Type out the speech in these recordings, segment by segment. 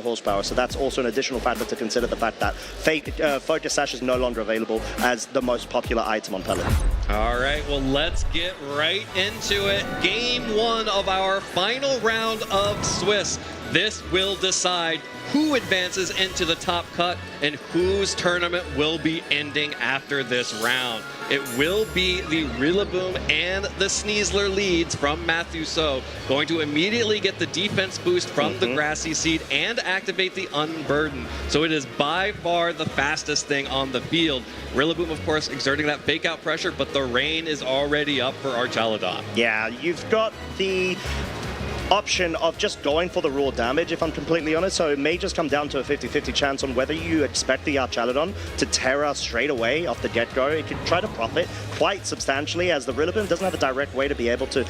horsepower, so that's also an additional factor to consider, the fact that Focus Sash is no longer available as the most popular item on Pellet. All right, well, let's get right into it. Game 1 of our final round of Swiss. This will decide who advances into the top cut and whose tournament will be ending after this round. It will be the Rillaboom and the Sneasler leads from Matthew So, going to immediately get the defense boost from the Grassy Seed and activate the Unburden. So it is by far the fastest thing on the field. Rillaboom, of course, exerting that fake out pressure, but the rain is already up for Archaludon. Yeah, you've got the option of just going for the raw damage, if I'm completely honest, so it may just come down to a 50-50 chance on whether you expect the Archaludon to Terra straight away off the get-go. It can try to profit quite substantially, as the Rillaboom doesn't have a direct way to be able to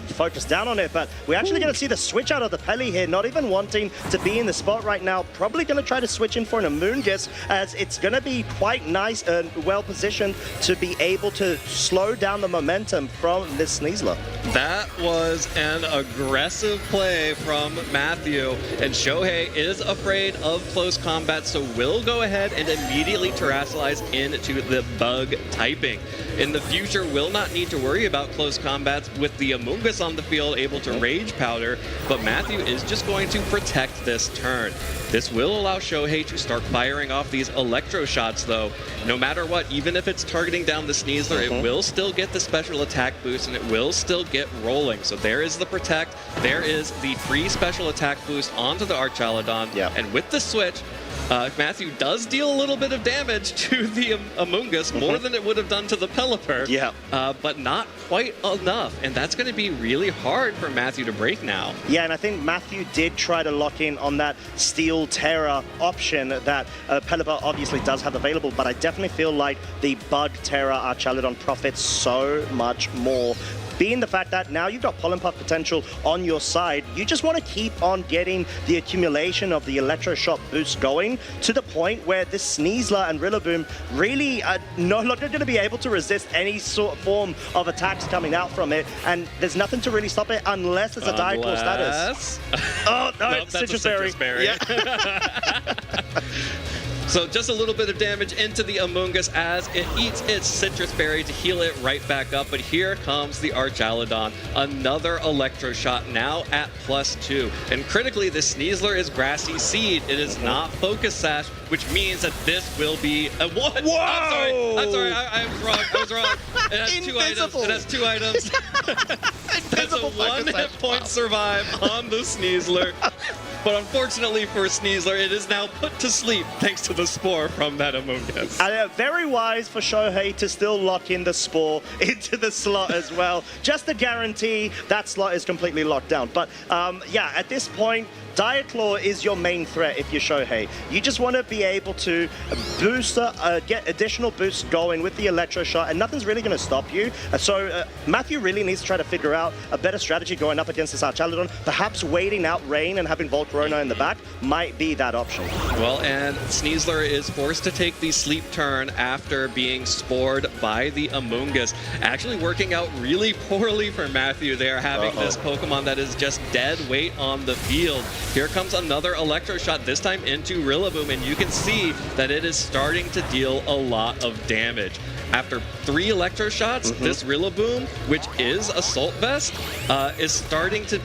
focus down on it, but we're actually going to see the switch out of the Peli here, not even wanting to be in the spot right now, probably going to try to switch in for an Amoonguss, as it's going to be quite nice and well positioned to be able to slow down the momentum from this Sneasler. That was an aggressive play from Matthew, and Shohei is afraid of close combat, so will go ahead and immediately terrestrialize into the bug typing. In the future, will not need to worry about close combats with the Amoonguss on the field able to Rage Powder, but Matthew is just going to protect this turn. This will allow Shohei to start firing off these electro shots, though. No matter what, even if it's targeting down the Sneasler, it will still get the special attack boost and it will still get rolling. So there is the protect, there is the free special attack boost onto the Archaludon, and with the switch, Matthew does deal a little bit of damage to the Amoonguss, more than it would have done to the Pelipper, but not quite enough, and that's going to be really hard for Matthew to break now. Yeah, and I think Matthew did try to lock in on that Steel Terra option that Pelipper obviously does have available, but I definitely feel like the Bug Terra Archaludon profits so much more. Being the fact that now you've got Pollen Puff potential on your side, you just want to keep on getting the accumulation of the Electro Shot boost going to the point where this Sneasler and Rillaboom really are no longer going to be able to resist any sort of form of attacks coming out from it, and there's nothing to really stop it unless it's a Dire Claw status. Oh, no, nope, that's a Citrus Berry. Yeah. So just a little bit of damage into the Amoonguss as it eats its Citrus Berry to heal it right back up. But here comes the Archaludon. Another Electro Shot now at +2. And critically, the Sneasler is Grassy Seed. It is not Focus Sash, which means that this will be a what? Whoa! I'm sorry. I was wrong. I was wrong. It has two items. It has 2 items. That's a 1 hit point survive on the Sneasler. But unfortunately for Sneasler, it is now put to sleep thanks to the Spore from that Amoonguss. Very wise for Shohei to still lock in the Spore into the slot as well, just to guarantee that slot is completely locked down. But yeah, at this point, Dire Claw is your main threat if you're Shohei. You just want to be able to boost, get additional boosts going with the Electro Shot, and nothing's really going to stop you. So Matthew really needs to try to figure out a better strategy going up against this Archaludon. Perhaps waiting out Rain and having Volcarona in the back might be that option. Well, and Sneasler is forced to take the sleep turn after being spored by the Amoonguss. Actually working out really poorly for Matthew there, having this Pokemon that is just dead weight on the field. Here comes another Electro Shot, this time into Rillaboom, and you can see that it is starting to deal a lot of damage. After 3 Electro Shots, this Rillaboom, which is Assault Vest, is starting to...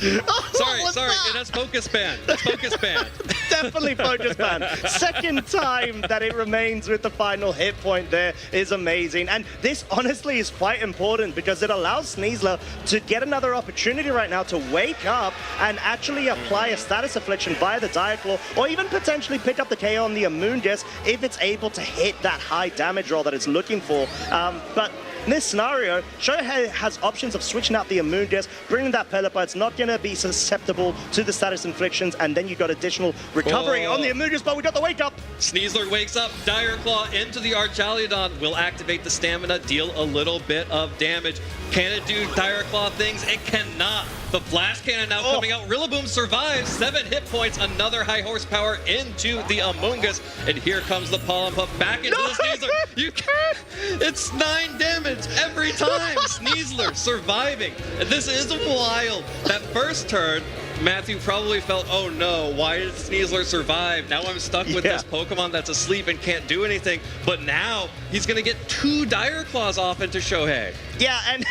Sorry, it has Focus Band. It's Focus Band. Definitely Focus Band. Second time that it remains with the final hit point there is amazing. And this honestly is quite important because it allows Sneasler to get another opportunity right now to wake up and actually apply a status affliction via the Dire Claw, or even potentially pick up the KO on the Amoonguss if it's able to hit that high damage roll that it's looking for. But in this scenario, Shohei has options of switching out the Amoonguss, bringing that Pelipper. It's not going to be susceptible to the status inflictions, and then you got additional recovery on the Amoonguss, but we got the wake up. Sneasler wakes up, Dire Claw into the Archaludon, will activate the stamina, deal a little bit of damage. Can it do Dire Claw things? It cannot. The Flash Cannon now coming out. Rillaboom survives, 7 hit points, another high horsepower into the Amoonguss, and here comes the Pollen Puff back into the Sneasler. You can't. It's 9 damage every time. Sneasler surviving. And this is wild. That first turn, Matthew probably felt, oh no, why did Sneasler survive? Now I'm stuck with this Pokemon that's asleep and can't do anything. But now he's going to get 2 Dire Claws off into Shohei. Yeah, and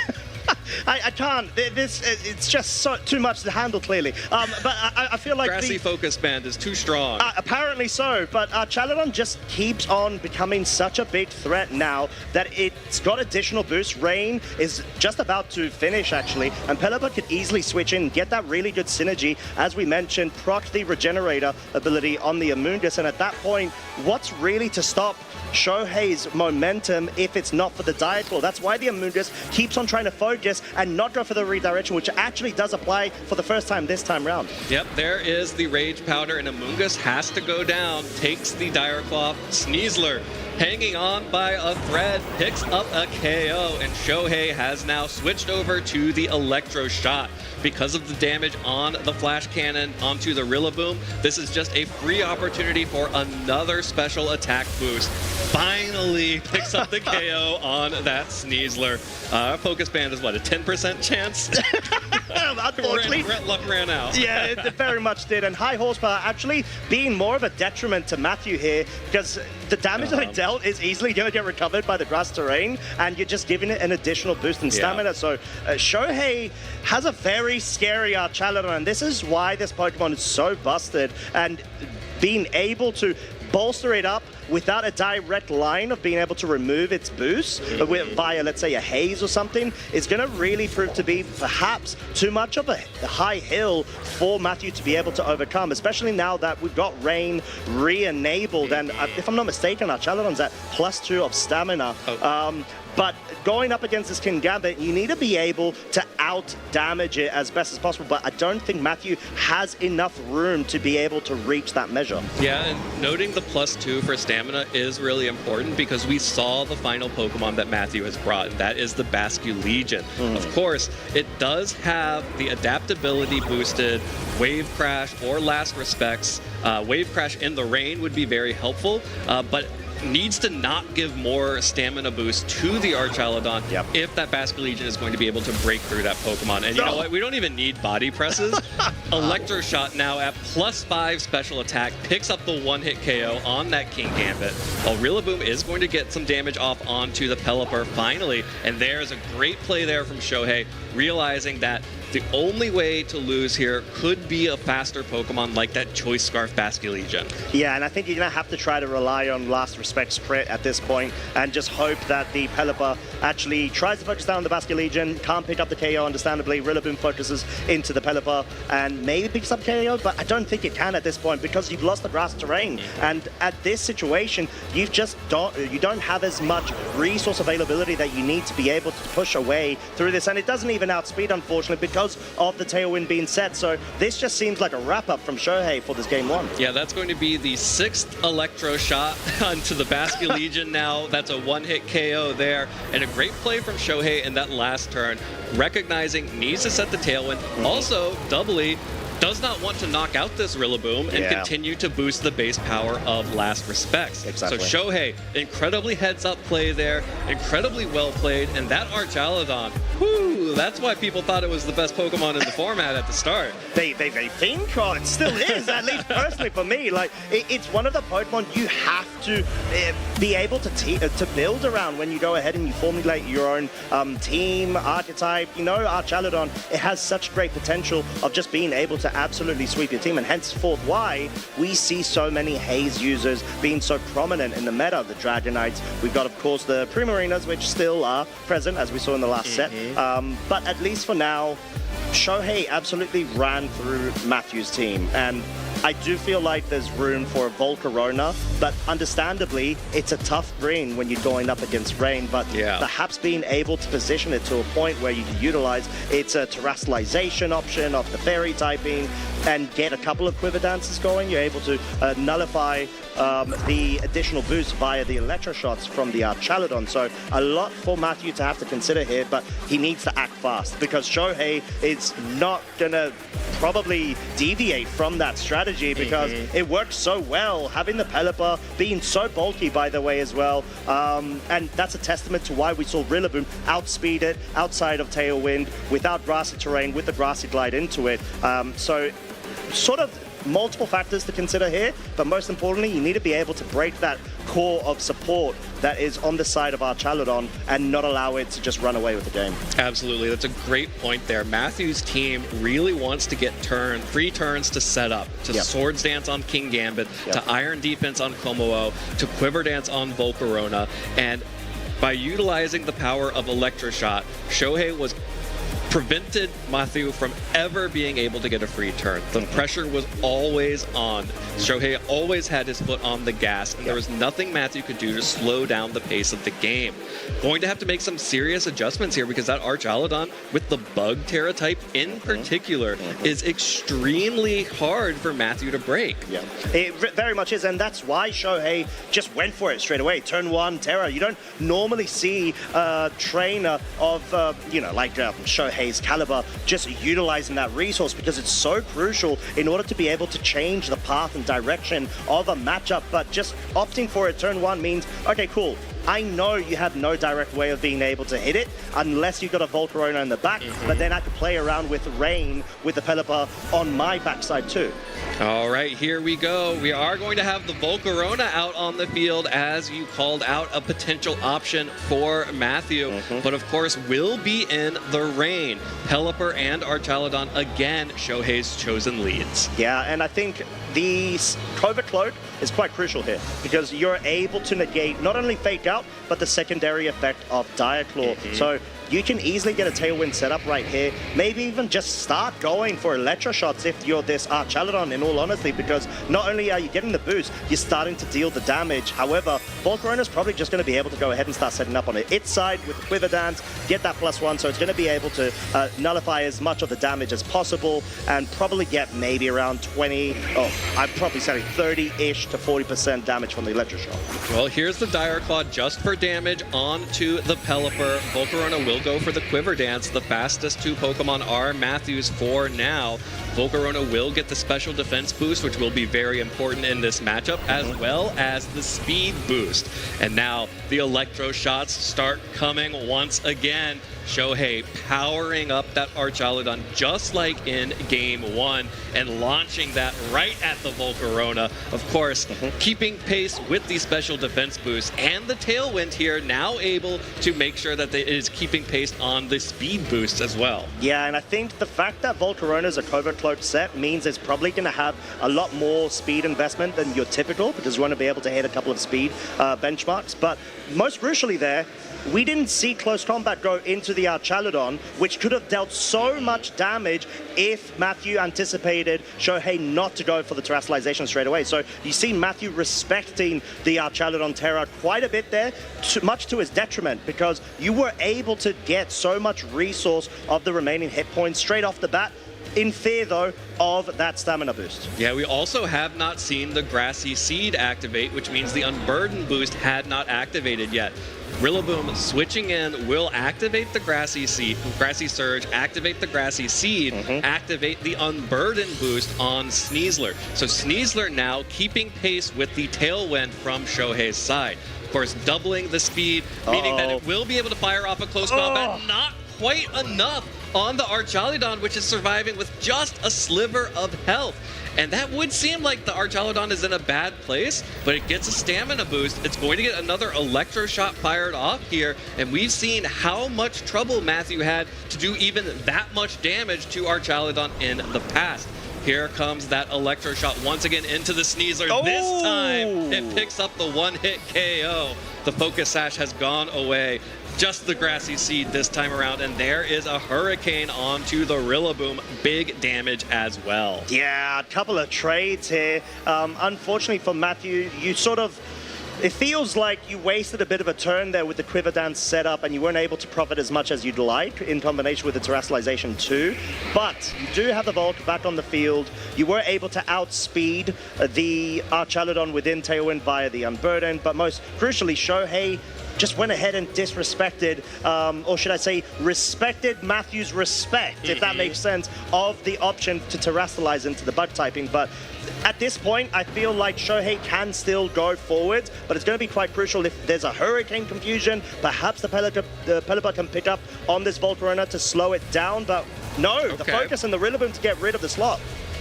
I can't. It's just too much to handle, clearly. But I feel like Grassy Focus Band is too strong. Apparently so, but Chaladon just keeps on becoming such a big threat now that it's got additional boost. Rain is just about to finish, actually, and Pelipper could easily switch in, get that really good synergy. As we mentioned, proc the Regenerator ability on the Amoonguss, and at that point, what's really to stop Shohei's momentum if it's not for the Dire Claw? That's why the Amoonguss keeps on trying to focus and not go for the redirection, which actually does apply for the first time this time round. Yep, there is the Rage Powder, and Amoonguss has to go down, takes the Dire Claw. Sneasler hanging on by a thread, picks up a KO, and Shohei has now switched over to the Electro Shot. Because of the damage on the Flash Cannon onto the Rillaboom, this is just a free opportunity for another special attack boost. Finally picks up the KO on that Sneasler. Focus Band is what, a 10% chance? Unfortunately, luck ran out. Yeah, it very much did. And high horsepower actually being more of a detriment to Matthew here, because the damage that it dealt is easily going to get recovered by the grass terrain, and you're just giving it an additional boost in stamina. So Shohei has a very scary Chaladon, and this is why this Pokemon is so busted, and being able to bolster it up without a direct line of being able to remove its boost via, let's say, a haze or something, is going to really prove to be perhaps too much of a high hill for Matthew to be able to overcome, especially now that we've got Rain re-enabled. And if I'm not mistaken, our Chaladon's at +2 of stamina. But going up against this Kingambit, you need to be able to out-damage it as best as possible. But I don't think Matthew has enough room to be able to reach that measure. Yeah, and noting the +2 for stamina is really important because we saw the final Pokemon that Matthew has brought, and that is the Basculegion. Of course, it does have the adaptability boosted Wave Crash or Last Respects. Wave Crash in the rain would be very helpful, but needs to not give more stamina boost to the Archaladon if that Basculegion is going to be able to break through that Pokemon. And you know what? We don't even need body presses. Electro Shot now at +5 special attack, picks up the one-hit KO on that Kingambit. While Rillaboom is going to get some damage off onto the Pelipper finally, and there's a great play there from Shohei, realizing that the only way to lose here could be a faster Pokemon like that Choice Scarf Basculegion. Yeah, and I think you're going to have to try to rely on Last Respects crit at this point and just hope that the Pelipper actually tries to focus down on the Basculegion, can't pick up the KO, understandably. Rillaboom focuses into the Pelipper and maybe picks up KO, but I don't think it can at this point because you've lost the grass terrain. And at this situation, you don't have as much resource availability that you need to be able to push away through this. And it doesn't even outspeed, unfortunately, because of the Tailwind being set. So this just seems like a wrap-up from Shohei for this game 1. Yeah, that's going to be the 6th Electro Shot onto the Basculegion now. That's a one-hit KO there. And a great play from Shohei in that last turn, recognizing needs to set the Tailwind. Also, doubly, does not want to knock out this Rillaboom and continue to boost the base power of Last Respects. Exactly. So Shohei, incredibly heads-up play there, incredibly well played, and that Archaladon, whoo, that's why people thought it was the best Pokemon in the format at the start. They think, oh, it still is, at least personally for me. Like, it's one of the Pokemon you have to be able to build around when you go ahead and you formulate your own team, archetype. You know, Archaladon, it has such great potential of just being able to absolutely sweep your team, and henceforth why we see so many Haze users being so prominent in the meta of the Dragonites. We've got, of course, the Primarinas, which still are present, as we saw in the last set. But at least for now, Shohei absolutely ran through Matthew's team, and I do feel like there's room for a Volcarona, but understandably, it's a tough green when you're going up against Rain, but perhaps being able to position it to a point where you can utilize its terrestrialization option of the fairy typing and get a couple of Quiver Dances going, you're able to nullify the additional boost via the Electro Shots from the Chaladon. So a lot for Matthew to have to consider here, but he needs to act fast because Shohei is not going to probably deviate from that strategy because it works so well, having the Pelipper being so bulky, by the way, as well. And that's a testament to why we saw Rillaboom outspeed it outside of Tailwind without grassy terrain, with the grassy glide into it. So sort of multiple factors to consider here, but most importantly, you need to be able to break that core of support that is on the side of Archaludon and not allow it to just run away with the game. Absolutely, that's a great point there. Matthew's team really wants to get free turns to set up, to Swords Dance on King Gambit, to Iron Defense on Komodo, to Quiver Dance on Volcarona, and by utilizing the power of Electroshot, Shohei was prevented Matthew from ever being able to get a free turn. The pressure was always on. Shohei always had his foot on the gas, and there was nothing Matthew could do to slow down the pace of the game. Going to have to make some serious adjustments here because that Archaludon, with the Bug Terra type in particular, is extremely hard for Matthew to break. Yeah, it very much is, and that's why Shohei just went for it straight away. Turn 1 Terra. You don't normally see a trainer of, you know, like Shohei's caliber just utilizing that resource because it's so crucial in order to be able to change the path and direction of a matchup. But just opting for it turn 1 means, okay, cool, I know you have no direct way of being able to hit it unless you've got a Volcarona in the back, but then I could play around with Rain with the Pelipper on my backside too. All right, here we go. We are going to have the Volcarona out on the field, as you called out a potential option for Matthew. But of course, will be in the Rain. Pelipper and Archaludon, again, Shohei's chosen leads. Yeah, and I think the Covert Cloak is quite crucial here because you're able to negate not only Fake Out, but the secondary effect of Diaclaw. So you can easily get a Tailwind setup right here. Maybe even just start going for Electroshots if you're this Archaludon, in all honesty, because not only are you getting the boost, you're starting to deal the damage. However, Volcarona's probably just going to be able to go ahead and start setting up on its side with the Quiver Dance, get that +1, so it's going to be able to nullify as much of the damage as possible and probably get maybe around 20, I'd probably say 30-ish to 40% damage from the Electroshock. Well, here's the Dire Claw just for damage onto the Pelipper. Volcarona will go for the Quiver Dance. The fastest 2 Pokemon are Matthew's for now. Volcarona will get the special defense boost, which will be very important in this matchup, as well as the speed boost. And now the Electro Shots start coming once again. Shohei powering up that Archaludon just like in Game 1 and launching that right at the Volcarona. Of course, keeping pace with the special defense boost and the Tailwind here, now able to make sure that it is keeping pace on the speed boost as well. Yeah, and I think the fact that Volcarona is a Covert Cloak set means it's probably going to have a lot more speed investment than your typical, because you want to be able to hit a couple of speed benchmarks. But most crucially there, we didn't see close combat go into the Archaludon, which could have dealt so much damage if Matthew anticipated Shohei not to go for the terrestrialization straight away. So you see Matthew respecting the Archaludon Terra quite a bit there, much to his detriment, because you were able to get so much resource of the remaining hit points straight off the bat, in fear, though, of that stamina boost. Yeah, we also have not seen the Grassy Seed activate, which means the Unburden boost had not activated yet. Rillaboom switching in will activate the Grassy Surge, activate the Grassy Seed, activate the Unburden boost on Sneasler. So Sneasler now keeping pace with the Tailwind from Shohei's side. Of course, doubling the speed, meaning that it will be able to fire off a close combat. Not quite enough on the Archaludon, which is surviving with just a sliver of health. And that would seem like the Archaludon is in a bad place, but it gets a stamina boost. It's going to get another Electro Shot fired off here, and we've seen how much trouble Matthew had to do even that much damage to Archaludon in the past. Here comes that Electro Shot once again into the Sneasler. This time, it picks up the one-hit KO. The Focus Sash has gone away. Just the Grassy Seed this time around, and there is a Hurricane onto the Rillaboom. Big damage as well. Yeah, a couple of trades here. Unfortunately for Matthew, you sort of... It feels like you wasted a bit of a turn there with the Quiver Dance setup and you weren't able to profit as much as you'd like in combination with the terrestrialization too. But you do have the Volk back on the field. You were able to outspeed the Archaludon within Tailwind via the Unburden, but most crucially, Shohei just went ahead and disrespected, or should I say, respected Matthew's respect, if that makes sense, of the option to terrestrialize into the bug typing. But at this point, I feel like Shohei can still go forward, but it's going to be quite crucial if there's a Hurricane confusion. Perhaps the Pelipper can pick up on this Volcarona to slow it down, but no, the focus and the Rillaboom to get rid of the slot.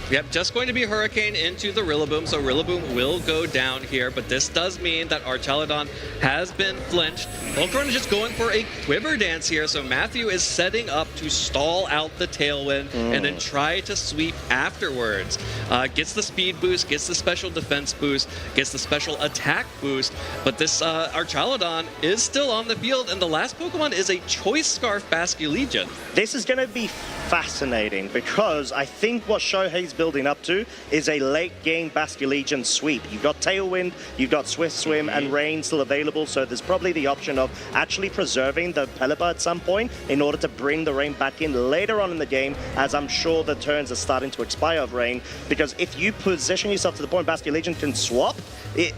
Yep, just going to be Hurricane into the Rillaboom, so Rillaboom will go down here, but this does mean that our Chaladon has been flinched. Volcarona is just going for a Quiver Dance here, so Matthew is setting up to stall out the Tailwind and then try to sweep afterwards. Gets the speed boost, gets the special defense boost, gets the special attack boost, but this our Chaladon is still on the field, and the last Pokemon is a Choice Scarf Basculegion. This is going to be fascinating because I think what Shohei's building up to is a late game Basculegion sweep. You've got Tailwind, you've got Swift Swim and Rain still available, so there's probably the option of actually preserving the Pelipper at some point in order to bring the Rain back in later on in the game, as I'm sure the turns are starting to expire of Rain, because if you position yourself to the point Basculegion can swap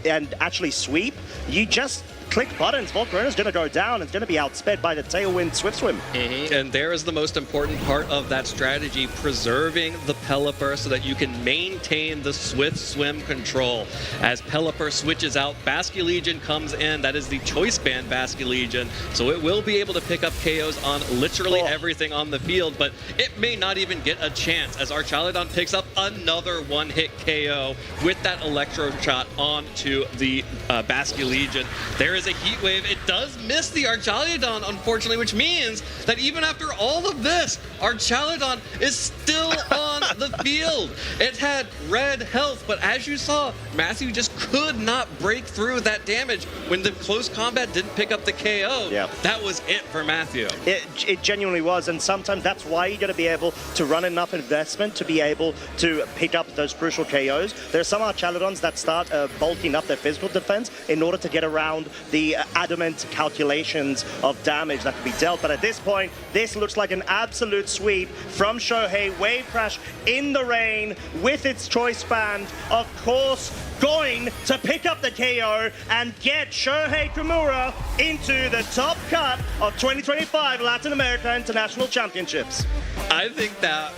and actually sweep, you just click buttons. Volcarona's going to go down. It's going to be outsped by the Tailwind Swift Swim. And there is the most important part of that strategy, preserving the Pelipper so that you can maintain the Swift Swim control. As Pelipper switches out, Basculegion comes in. That is the Choice Band Basculegion, so it will be able to pick up KOs on literally everything on the field, but it may not even get a chance as our Chaladon picks up another one-hit KO with that Electro Shot onto the Basculegion. There is a Heat Wave. It does miss the Archaludon, unfortunately, which means that even after all of this, Archaludon is still on the field. It had red health, but as you saw, Matthew just could not break through that damage when the close combat didn't pick up the KO. Yeah. That was it for Matthew. It genuinely was, and sometimes that's why you got to be able to run enough investment to be able to pick up those crucial KOs. There are some Archaludons that start bulking up their physical defense in order to get around the adamant calculations of damage that can be dealt. But at this point, this looks like an absolute sweep from Shohei. Wave Crash in the rain with its Choice Band, of course, going to pick up the KO and get Shohei Kimura into the top cut of 2025 Latin America International Championships. I think that